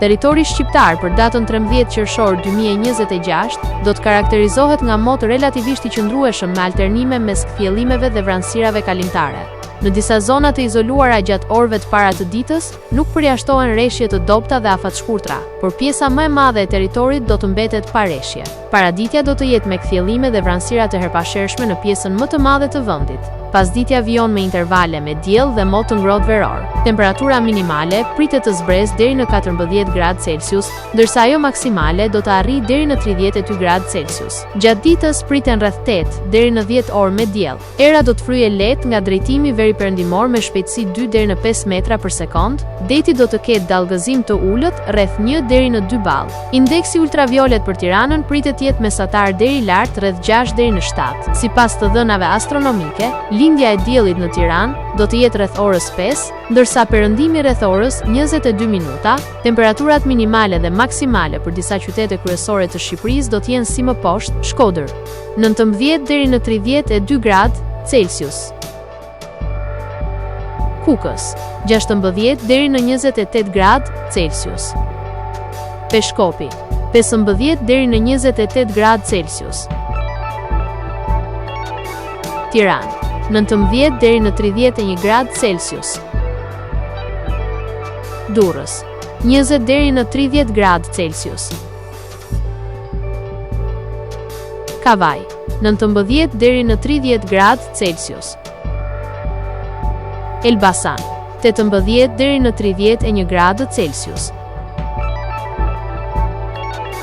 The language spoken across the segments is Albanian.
Territori shqiptar për datën 13 qershor 2026 do të karakterizohet nga motë relativisht i qëndrueshëm me alternime mes kthjellimeve dhe vranësirave kalimtare. Në disa zona të izoluara gjatë orëve të para të ditës, nuk përjashtohen rreshje të dobta dhe afat shkurtra, por pjesa më e madhe e territorit do të mbetet pa rreshje. Paraditja do të jetë me kthjellime dhe vranësira të herpashershme në pjesën më të madhe të vendit. Pasditja vijon me intervale me diell dhe motë të ngrohtë veror. Temperatura minimale pritet të zbresë deri në 14 gradë Celsius, ndërsa ajo maksimale do të arrijë deri në 32 gradë Celsius. Gjatë ditës priten rreth 8 deri në 10 orë me diell. Era do të fryejë lehtë nga drejtimi veriperëndimor me shpejtësi 2 deri në 5 metra për sekond. Deti do të ketë dallgëzim të ulët rreth 1 deri në 2 ball. Indeksi ultraviolet për Tiranën pritet të jetë mesatar deri lart rreth 6 deri në 7. Sipas të dhënave astronomike, lindja e diellit në Tiranë do të jetë rreth orës 5, ndërsa perëndimi rreth orës 22 minuta. Temperaturat minimale dhe maksimale për disa qytete kryesore të Shqipërisë do të jenë si më poshtë: Shkodër 19 deri në 32 gradë Celsius, Kukës 16 deri në 28 gradë Celsius, Peshkopi 15 deri në 28 gradë Celsius, Tiranë 19 deri në 31 gradë Celsius, Durrës 20 deri në 30 gradë Celsius, Kavaj 19 deri në 30 gradë Celsius, Elbasan 18 deri në 31 gradë Celsius,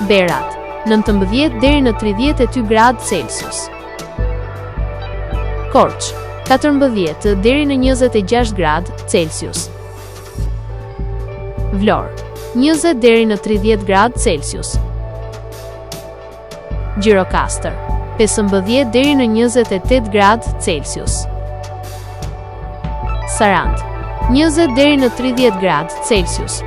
Berat 19 deri në 32 gradë Celsius, Korç 14 deri në 26 gradë Celsius, Vlorë 20 deri në 30 gradë Celsius, Gjirokastër 15 deri në 28 gradë Celsius, Sarandë 20 deri në 30 gradë Celsius,